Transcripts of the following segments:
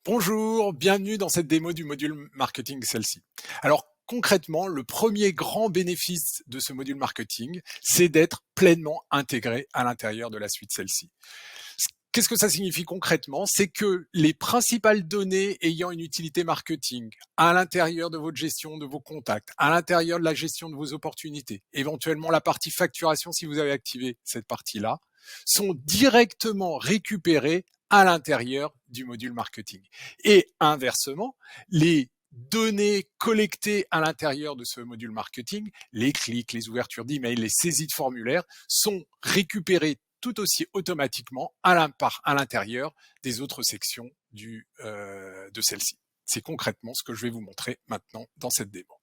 Bonjour, bienvenue dans cette démo du module marketing Celle-ci. Alors concrètement, le premier grand bénéfice de ce module marketing, c'est d'être pleinement intégré à l'intérieur de la suite Celle-ci. Qu'est-ce que ça signifie concrètement? C'est que les principales données ayant une utilité marketing à l'intérieur de votre gestion de vos contacts, à l'intérieur de la gestion de vos opportunités, éventuellement la partie facturation si vous avez activé cette partie-là, sont directement récupérées à l'intérieur du module marketing. Et inversement, les données collectées à l'intérieur de ce module marketing, les clics, les ouvertures d'email, les saisies de formulaires, sont récupérées tout aussi automatiquement à l'intérieur des autres sections de celle-ci. C'est concrètement ce que je vais vous montrer maintenant dans cette démo.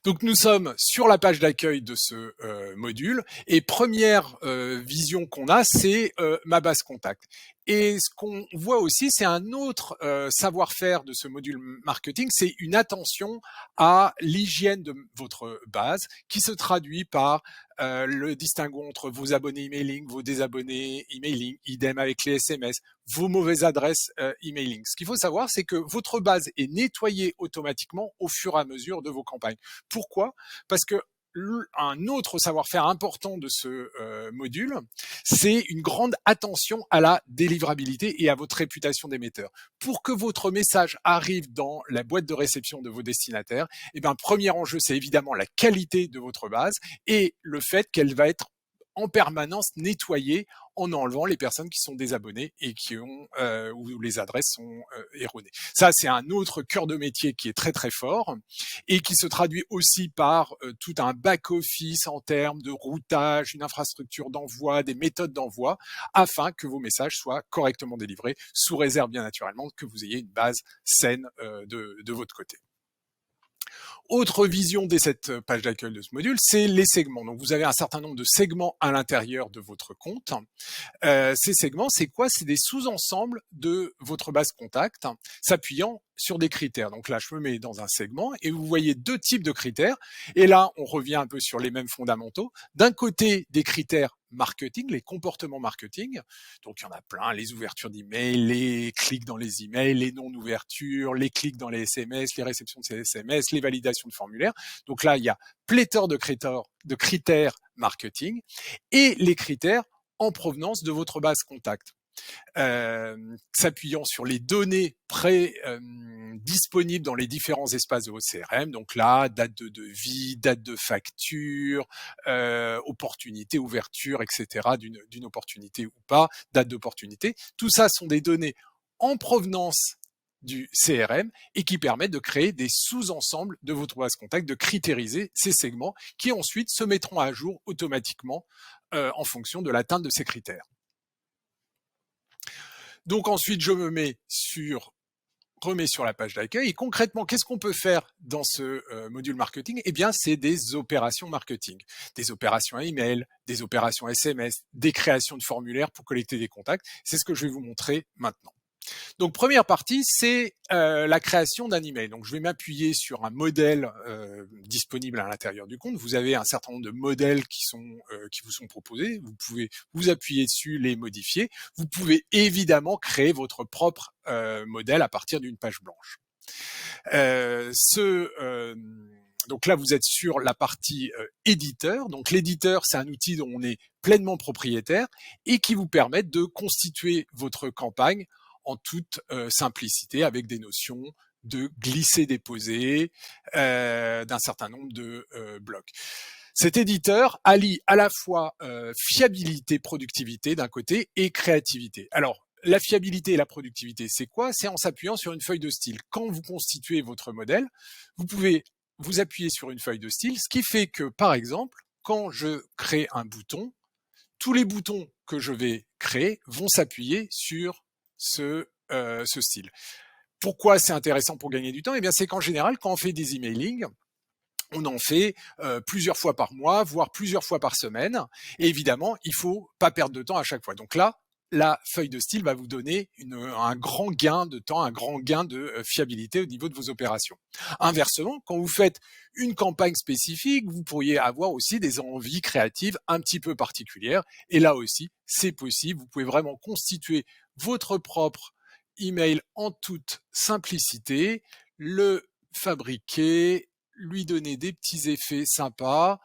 Donc nous sommes sur la page d'accueil de ce module et première vision qu'on a, c'est ma base contact. Et ce qu'on voit aussi, c'est un autre savoir-faire de ce module marketing, c'est une attention à l'hygiène de votre base qui se traduit par le distinguo entre vos abonnés emailing, vos désabonnés emailing, idem avec les SMS, vos mauvaises adresses emailing. Ce qu'il faut savoir, c'est que votre base est nettoyée automatiquement au fur et à mesure de vos campagnes. Pourquoi? Parce que un autre savoir-faire important de ce module, c'est une grande attention à la délivrabilité et à votre réputation d'émetteur. Pour que votre message arrive dans la boîte de réception de vos destinataires, eh bien, premier enjeu, c'est évidemment la qualité de votre base et le fait qu'elle va être en permanence nettoyée en enlevant les personnes qui sont désabonnées et qui ont où les adresses sont erronées. Ça, c'est un autre cœur de métier qui est très très fort et qui se traduit aussi par tout un back-office en termes de routage, une infrastructure d'envoi, des méthodes d'envoi, afin que vos messages soient correctement délivrés, sous réserve bien naturellement que vous ayez une base saine de votre côté. Autre vision de cette page d'accueil de ce module, c'est les segments. Donc vous avez un certain nombre de segments à l'intérieur de votre compte. Ces segments, c'est quoi? C'est des sous-ensembles de votre base contact s'appuyant sur des critères. Donc là, je me mets dans un segment et vous voyez deux types de critères. Et là, on revient un peu sur les mêmes fondamentaux. D'un côté, des critères marketing, les comportements marketing. Donc, il y en a plein, les ouvertures d'emails, les clics dans les emails, les non-ouvertures, les clics dans les SMS, les réceptions de ces SMS, les validations de formulaires. Donc là, il y a pléthore de critères marketing et les critères en provenance de votre base contact. S'appuyant sur les données disponibles dans les différents espaces de votre CRM. Donc là, date de devis, date de facture, opportunité, ouverture, etc. d'une opportunité ou pas, date d'opportunité. Tout ça sont des données en provenance du CRM et qui permettent de créer des sous-ensembles de votre base contact, de critériser ces segments qui ensuite se mettront à jour automatiquement en fonction de l'atteinte de ces critères. Donc ensuite, je me remets sur la page d'accueil. Et concrètement, qu'est-ce qu'on peut faire dans ce module marketing? Eh bien, c'est des opérations marketing, des opérations email, des opérations SMS, des créations de formulaires pour collecter des contacts. C'est ce que je vais vous montrer maintenant. Donc, première partie, c'est la création d'un email. Donc, je vais m'appuyer sur un modèle disponible à l'intérieur du compte. Vous avez un certain nombre de modèles qui vous sont proposés. Vous pouvez vous appuyer dessus, les modifier. Vous pouvez évidemment créer votre propre modèle à partir d'une page blanche. Donc là, vous êtes sur la partie éditeur. Donc l'éditeur, c'est un outil dont on est pleinement propriétaire et qui vous permet de constituer votre campagne en toute simplicité avec des notions de glisser-déposer, d'un certain nombre de blocs. Cet éditeur allie à la fois fiabilité, productivité d'un côté et créativité. Alors, la fiabilité et la productivité, c'est quoi? C'est en s'appuyant sur une feuille de style. Quand vous constituez votre modèle, vous pouvez vous appuyer sur une feuille de style, ce qui fait que, par exemple, quand je crée un bouton, tous les boutons que je vais créer vont s'appuyer sur ce style. Pourquoi c'est intéressant pour gagner du temps? Eh bien, c'est qu'en général, quand on fait des emailing, on en fait plusieurs fois par mois, voire plusieurs fois par semaine. Et évidemment, il faut pas perdre de temps à chaque fois. Donc là, la feuille de style va vous donner un grand gain de temps, un grand gain de fiabilité au niveau de vos opérations. Inversement, quand vous faites une campagne spécifique, vous pourriez avoir aussi des envies créatives un petit peu particulières. Et là aussi, c'est possible. Vous pouvez vraiment constituer votre propre email en toute simplicité, le fabriquer, lui donner des petits effets sympas.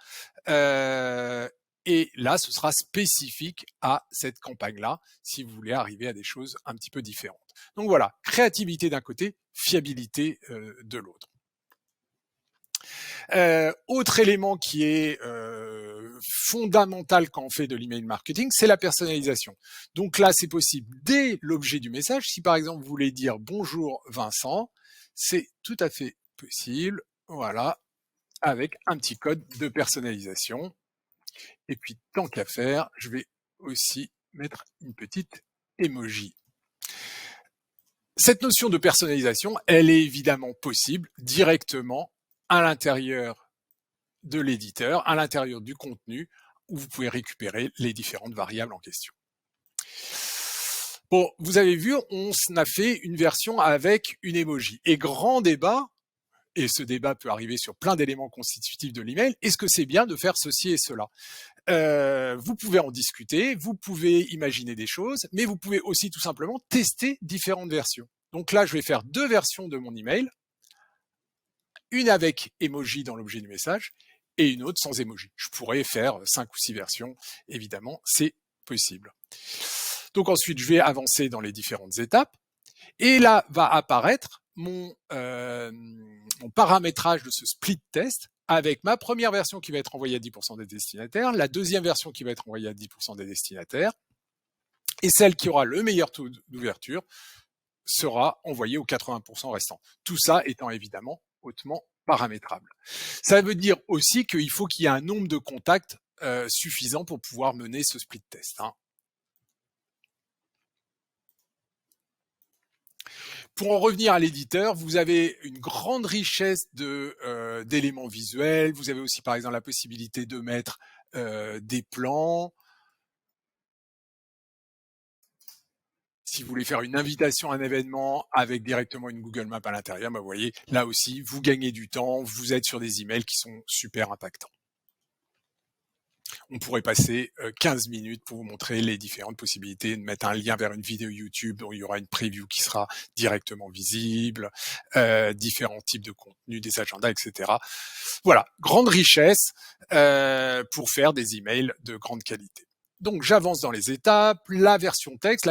Et là, ce sera spécifique à cette campagne-là, si vous voulez arriver à des choses un petit peu différentes. Donc voilà, créativité d'un côté, fiabilité de l'autre. Autre élément qui est fondamental quand on fait de l'email marketing, c'est la personnalisation. Donc là, c'est possible dès l'objet du message. Si par exemple, vous voulez dire « Bonjour Vincent », c'est tout à fait possible, voilà, avec un petit code de personnalisation. Et puis, tant qu'à faire, je vais aussi mettre une petite emoji. Cette notion de personnalisation, elle est évidemment possible directement à l'intérieur de l'éditeur, à l'intérieur du contenu, où vous pouvez récupérer les différentes variables en question. Bon, vous avez vu, on a fait une version avec une emoji. Et grand débat, et ce débat peut arriver sur plein d'éléments constitutifs de l'email, est-ce que c'est bien de faire ceci et cela ? Vous pouvez en discuter, vous pouvez imaginer des choses, mais vous pouvez aussi tout simplement tester différentes versions. Donc là, je vais faire 2 versions de mon email, une avec emoji dans l'objet du message et une autre sans emoji. Je pourrais faire 5 ou 6 versions, évidemment, c'est possible. Donc ensuite, je vais avancer dans les différentes étapes et là va apparaître mon paramétrage de ce split test avec ma première version qui va être envoyée à 10% des destinataires, la deuxième version qui va être envoyée à 10% des destinataires, et celle qui aura le meilleur taux d'ouverture sera envoyée aux 80% restants. Tout ça étant évidemment hautement paramétrable. Ça veut dire aussi qu'il faut qu'il y ait un nombre de contacts suffisant pour pouvoir mener ce split test. Pour en revenir à l'éditeur, vous avez une grande richesse d'éléments visuels. Vous avez aussi, par exemple, la possibilité de mettre des plans. Si vous voulez faire une invitation à un événement avec directement une Google Map à l'intérieur, vous voyez, là aussi, vous gagnez du temps. Vous êtes sur des emails qui sont super impactants. On pourrait passer 15 minutes pour vous montrer les différentes possibilités de mettre un lien vers une vidéo YouTube dont il y aura une preview qui sera directement visible, différents types de contenus, des agendas, etc. Voilà, grande richesse pour faire des emails de grande qualité. Donc, j'avance dans les étapes. La version texte,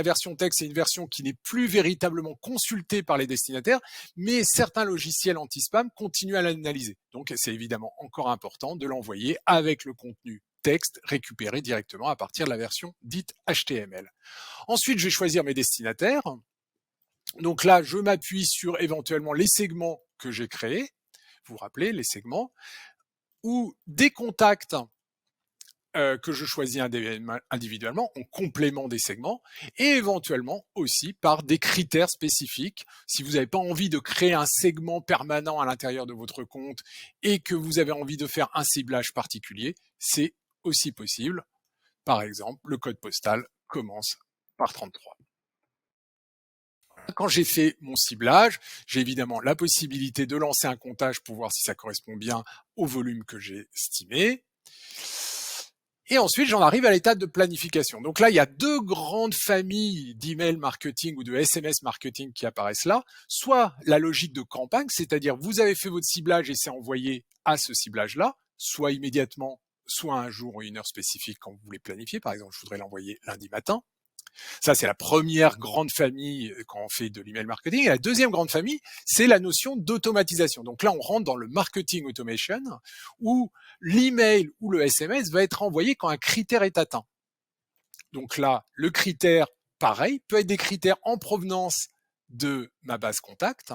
c'est une version qui n'est plus véritablement consultée par les destinataires, mais certains logiciels anti-spam continuent à l'analyser. Donc, c'est évidemment encore important de l'envoyer avec le contenu texte récupéré directement à partir de la version dite HTML. Ensuite, je vais choisir mes destinataires. Donc là, je m'appuie sur éventuellement les segments que j'ai créés. Vous vous rappelez, les segments, ou des contacts que je choisis individuellement en complément des segments et éventuellement aussi par des critères spécifiques. Si vous n'avez pas envie de créer un segment permanent à l'intérieur de votre compte et que vous avez envie de faire un ciblage particulier, c'est aussi possible. Par exemple, le code postal commence par 33. Quand j'ai fait mon ciblage, j'ai évidemment la possibilité de lancer un comptage pour voir si ça correspond bien au volume que j'ai estimé. Et ensuite, j'en arrive à l'étape de planification. Donc là, il y a 2 grandes familles d'email marketing ou de SMS marketing qui apparaissent là. Soit la logique de campagne, c'est-à-dire vous avez fait votre ciblage et c'est envoyé à ce ciblage-là, soit immédiatement, soit un jour ou une heure spécifique quand vous voulez planifier. Par exemple, je voudrais l'envoyer lundi matin. Ça, c'est la première grande famille quand on fait de l'email marketing. Et la deuxième grande famille, c'est la notion d'automatisation. Donc là, on rentre dans le marketing automation où l'email ou le SMS va être envoyé quand un critère est atteint. Donc là, le critère, pareil, peut être des critères en provenance de ma base contact,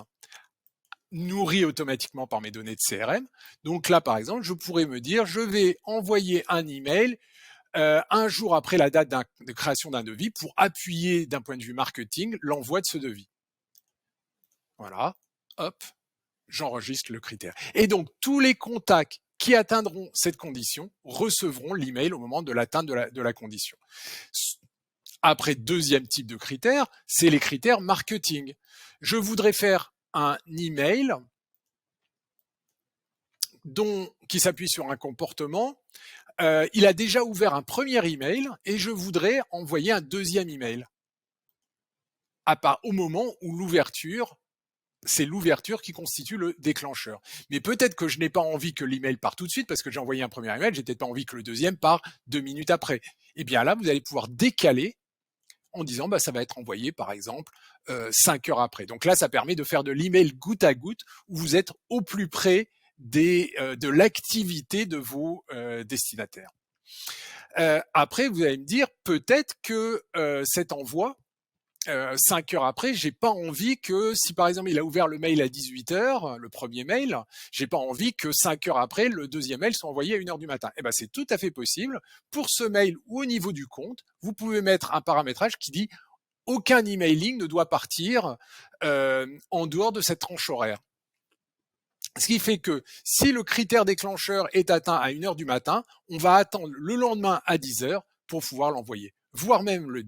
nourri automatiquement par mes données de CRM. Donc là, par exemple, je pourrais me dire, je vais envoyer un email un jour après la date de création d'un devis pour appuyer d'un point de vue marketing l'envoi de ce devis. Voilà, hop, j'enregistre le critère. Et donc, tous les contacts qui atteindront cette condition recevront l'email au moment de l'atteinte de la condition. Après, deuxième type de critères, c'est les critères marketing. Je voudrais faire un email qui s'appuie sur un comportement. Il a déjà ouvert un premier email et je voudrais envoyer un deuxième email au moment où c'est l'ouverture qui constitue le déclencheur. Mais peut-être que je n'ai pas envie que l'email parte tout de suite parce que j'ai envoyé un premier email, j'ai peut-être pas envie que le deuxième parte 2 minutes après. Et bien là, vous allez pouvoir décaler en disant ça va être envoyé par exemple 5 heures après. Donc là, ça permet de faire de l'email goutte à goutte où vous êtes au plus près de l'activité de vos destinataires. Après, vous allez me dire peut-être que cet envoi 5 heures après, j'ai pas envie que si par exemple il a ouvert le mail à 18h, le premier mail, j'ai pas envie que 5 heures après le deuxième mail soit envoyé à 1h du matin. Eh ben c'est tout à fait possible. Pour ce mail ou au niveau du compte, vous pouvez mettre un paramétrage qui dit aucun emailing ne doit partir en dehors de cette tranche horaire. Ce qui fait que si le critère déclencheur est atteint à 1h du matin, on va attendre le lendemain à 10h pour pouvoir l'envoyer, voire même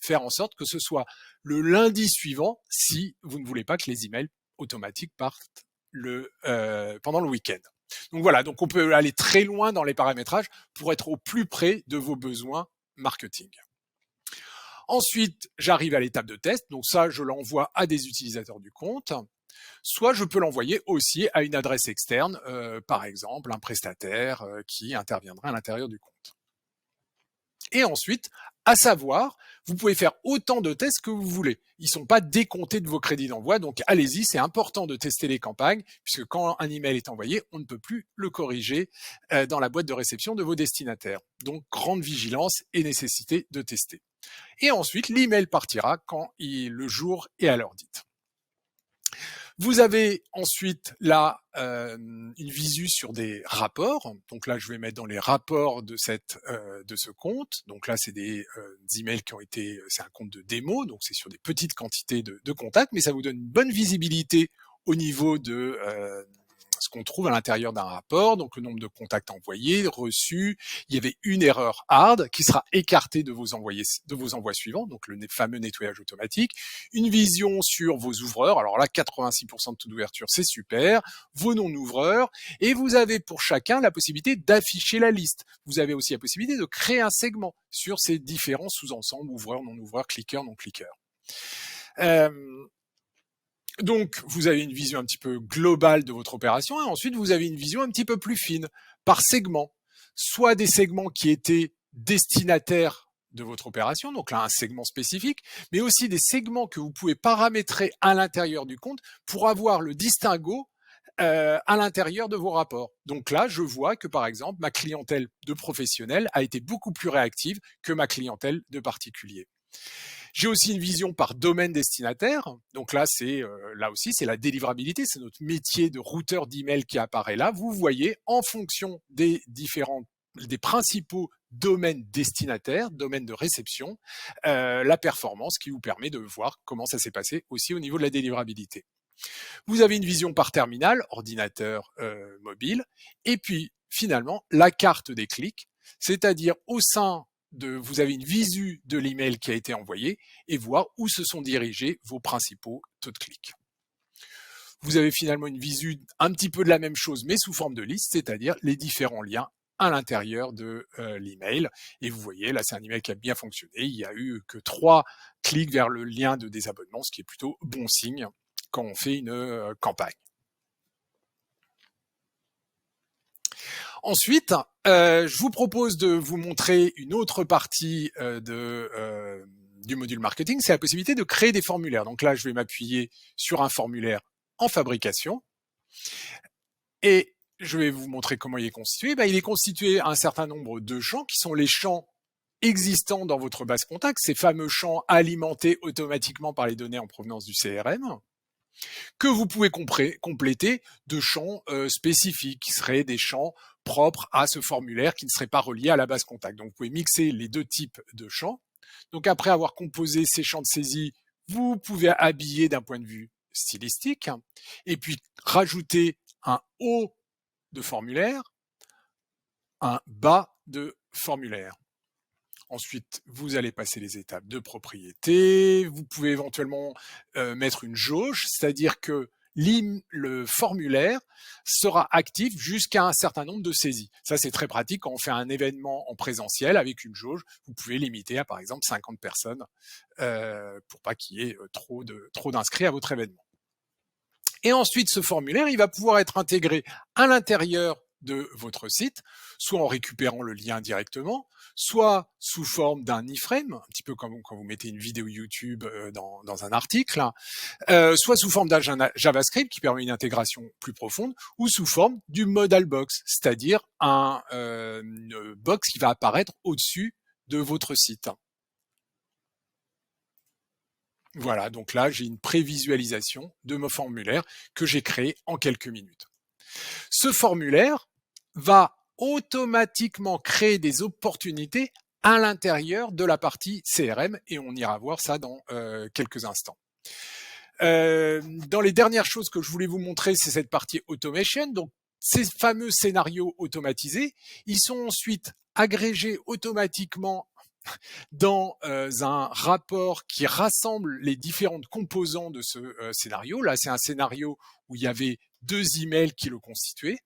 faire en sorte que ce soit le lundi suivant si vous ne voulez pas que les emails automatiques partent pendant le week-end. Donc voilà, donc on peut aller très loin dans les paramétrages pour être au plus près de vos besoins marketing. Ensuite, j'arrive à l'étape de test. Donc ça, je l'envoie à des utilisateurs du compte. Soit je peux l'envoyer aussi à une adresse externe, par exemple un prestataire qui interviendra à l'intérieur du compte. Et ensuite, à savoir, vous pouvez faire autant de tests que vous voulez. Ils ne sont pas décomptés de vos crédits d'envoi, donc allez-y, c'est important de tester les campagnes, puisque quand un email est envoyé, on ne peut plus le corriger dans la boîte de réception de vos destinataires. Donc, grande vigilance et nécessité de tester. Et ensuite, l'email partira quand le jour est à l'heure dite. Vous avez ensuite là une visu sur des rapports. Donc là, je vais mettre dans les rapports de ce compte. Donc là, c'est des emails c'est un compte de démo, donc c'est sur des petites quantités de contacts, mais ça vous donne une bonne visibilité au niveau de ce qu'on trouve à l'intérieur d'un rapport, donc le nombre de contacts envoyés, reçus. Il y avait une erreur hard qui sera écartée de vos envois suivants, donc le fameux nettoyage automatique. Une vision sur vos ouvreurs. Alors là, 86% de taux d'ouverture, c'est super. Vos non-ouvreurs. Et vous avez pour chacun la possibilité d'afficher la liste. Vous avez aussi la possibilité de créer un segment sur ces différents sous-ensembles, ouvreurs, non-ouvreurs, cliqueurs, non-cliqueurs. Donc, vous avez une vision un petit peu globale de votre opération et ensuite, vous avez une vision un petit peu plus fine par segment. Soit des segments qui étaient destinataires de votre opération, donc là, un segment spécifique, mais aussi des segments que vous pouvez paramétrer à l'intérieur du compte pour avoir le distinguo à l'intérieur de vos rapports. Donc là, je vois que, par exemple, ma clientèle de professionnels a été beaucoup plus réactive que ma clientèle de particuliers. J'ai aussi une vision par domaine destinataire. Donc là, là aussi, c'est la délivrabilité. C'est notre métier de routeur d'email qui apparaît là. Vous voyez, en fonction des principaux domaines destinataires, domaines de réception, la performance qui vous permet de voir comment ça s'est passé aussi au niveau de la délivrabilité. Vous avez une vision par terminal, ordinateur, mobile, et puis finalement la carte des clics, c'est-à-dire au sein vous avez une visu de l'email qui a été envoyé et voir où se sont dirigés vos principaux taux de clics. Vous avez finalement une visu un petit peu de la même chose, mais sous forme de liste, c'est-à-dire les différents liens à l'intérieur de l'email. Et vous voyez, là, c'est un email qui a bien fonctionné. Il n'y a eu que 3 clics vers le lien de désabonnement, ce qui est plutôt bon signe quand on fait une campagne. Ensuite, je vous propose de vous montrer une autre partie du module marketing, c'est la possibilité de créer des formulaires. Donc là, je vais m'appuyer sur un formulaire en fabrication et je vais vous montrer comment il est constitué. Il est constitué à un certain nombre de champs qui sont les champs existants dans votre base contact, ces fameux champs alimentés automatiquement par les données en provenance du CRM, que vous pouvez compléter de champs spécifiques, qui seraient des champs propres à ce formulaire, qui ne seraient pas reliés à la base contact. Donc vous pouvez mixer les deux types de champs. Donc après avoir composé ces champs de saisie, vous pouvez habiller d'un point de vue stylistique, et puis rajouter un haut de formulaire, un bas de formulaire. Ensuite, vous allez passer les étapes de propriété. Vous pouvez éventuellement mettre une jauge, c'est-à-dire que le formulaire sera actif jusqu'à un certain nombre de saisies. Ça, c'est très pratique quand on fait un événement en présentiel avec une jauge. Vous pouvez limiter à, par exemple, 50 personnes pour pas qu'il y ait trop d'inscrits à votre événement. Et ensuite, ce formulaire, il va pouvoir être intégré à l'intérieur de votre site, soit en récupérant le lien directement, soit sous forme d'un iframe, un petit peu comme quand vous mettez une vidéo YouTube dans un article, soit sous forme d'un JavaScript qui permet une intégration plus profonde, ou sous forme du modal box, c'est-à-dire une box qui va apparaître au-dessus de votre site. Voilà, donc là, j'ai une prévisualisation de mon formulaire que j'ai créé en quelques minutes. Ce formulaire va automatiquement créer des opportunités à l'intérieur de la partie CRM et on ira voir ça dans quelques instants. Dans les dernières choses que je voulais vous montrer, c'est cette partie automation. Donc, ces fameux scénarios automatisés, ils sont ensuite agrégés automatiquement dans un rapport qui rassemble les différentes composants de ce scénario. Là, c'est un scénario où il y avait 2 emails qui le constituaient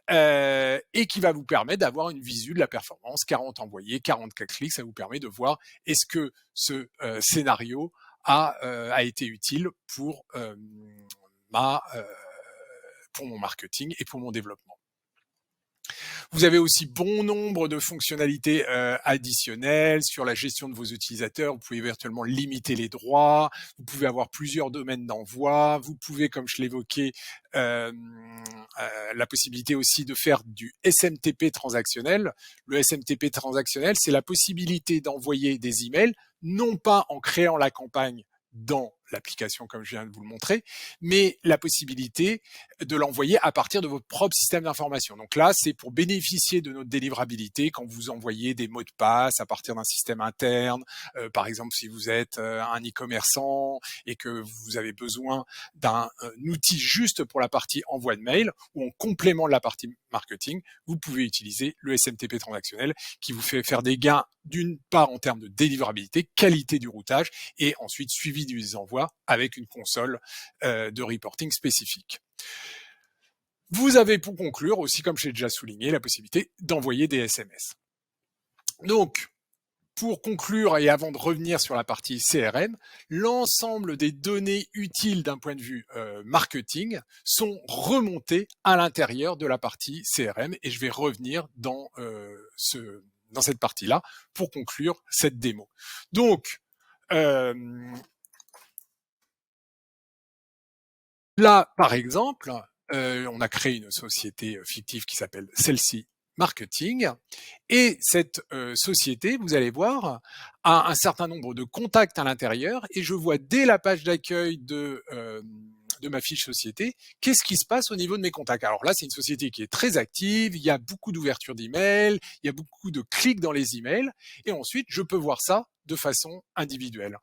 et qui va vous permettre d'avoir une visu de la performance, 40 envoyés, 44 clics, ça vous permet de voir est-ce que ce scénario a été utile pour mon marketing et pour mon développement. Vous avez aussi bon nombre de fonctionnalités additionnelles sur la gestion de vos utilisateurs. Vous pouvez virtuellement limiter les droits. Vous pouvez avoir plusieurs domaines d'envoi. Vous pouvez, comme je l'évoquais, la possibilité aussi de faire du SMTP transactionnel. Le SMTP transactionnel, c'est la possibilité d'envoyer des emails, non pas en créant la campagne dans l'application comme je viens de vous le montrer, mais la possibilité de l'envoyer à partir de votre propre système d'information. Donc là, c'est pour bénéficier de notre délivrabilité quand vous envoyez des mots de passe à partir d'un système interne. Par exemple, si vous êtes un e-commerçant et que vous avez besoin d'un outil juste pour la partie envoi de mail ou en complément de la partie marketing, vous pouvez utiliser le SMTP transactionnel qui vous fait faire des gains d'une part en termes de délivrabilité, qualité du routage et ensuite suivi des envois avec une console de reporting spécifique. Vous avez pour conclure aussi, comme j'ai déjà souligné, la possibilité d'envoyer des SMS. Donc, pour conclure et avant de revenir sur la partie CRM, l'ensemble des données utiles d'un point de vue marketing sont remontées à l'intérieur de la partie CRM et je vais revenir dans cette partie-là pour conclure cette démo. Donc, là, par exemple, on a créé une société fictive qui s'appelle Celle-ci Marketing. Et cette société, vous allez voir, a un certain nombre de contacts à l'intérieur. Et je vois dès la page d'accueil de ma fiche société, qu'est-ce qui se passe au niveau de mes contacts. Alors là, c'est une société qui est très active, il y a beaucoup d'ouverture d'emails, il y a beaucoup de clics dans les emails. Et ensuite, je peux voir ça de façon individuelle.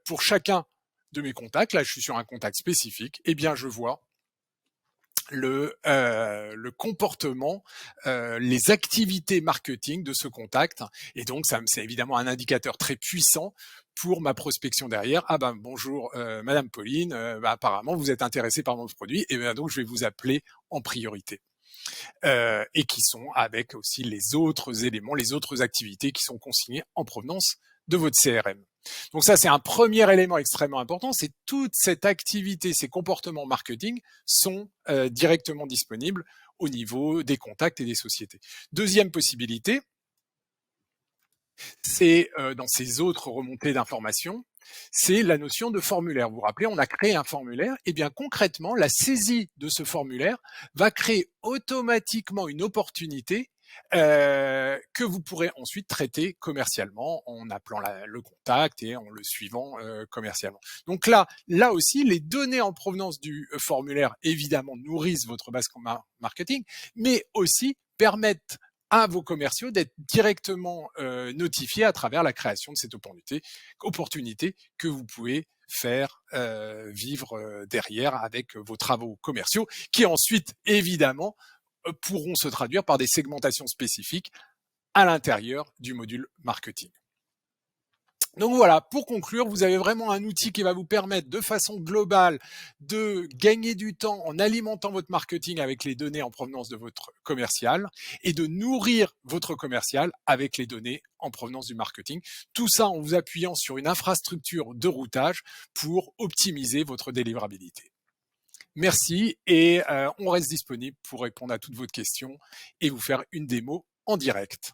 Pour chacun de mes contacts, là je suis sur un contact spécifique, eh bien je vois le comportement, les activités marketing de ce contact. Et donc, c'est évidemment un indicateur très puissant pour ma prospection derrière. Ah ben bonjour Madame Pauline, apparemment vous êtes intéressée par mon produit, et bien donc je vais vous appeler en priorité. Et qui sont avec aussi les autres éléments, les autres activités qui sont consignées en provenance de votre CRM. Donc ça, c'est un premier élément extrêmement important, c'est toute cette activité, ces comportements marketing sont directement disponibles au niveau des contacts et des sociétés. Deuxième possibilité, c'est dans ces autres remontées d'informations, c'est la notion de formulaire. Vous vous rappelez, on a créé un formulaire, et bien concrètement, la saisie de ce formulaire va créer automatiquement une opportunité que vous pourrez ensuite traiter commercialement en appelant le contact et en le suivant commercialement. Donc là aussi, les données en provenance du formulaire, évidemment, nourrissent votre base marketing, mais aussi permettent à vos commerciaux d'être directement notifiés à travers la création de cette opportunité que vous pouvez faire vivre derrière avec vos travaux commerciaux, qui ensuite, évidemment, pourront se traduire par des segmentations spécifiques à l'intérieur du module marketing. Donc voilà, pour conclure, vous avez vraiment un outil qui va vous permettre de façon globale de gagner du temps en alimentant votre marketing avec les données en provenance de votre commercial et de nourrir votre commercial avec les données en provenance du marketing. Tout ça en vous appuyant sur une infrastructure de routage pour optimiser votre délivrabilité. Merci et on reste disponible pour répondre à toutes vos questions et vous faire une démo en direct.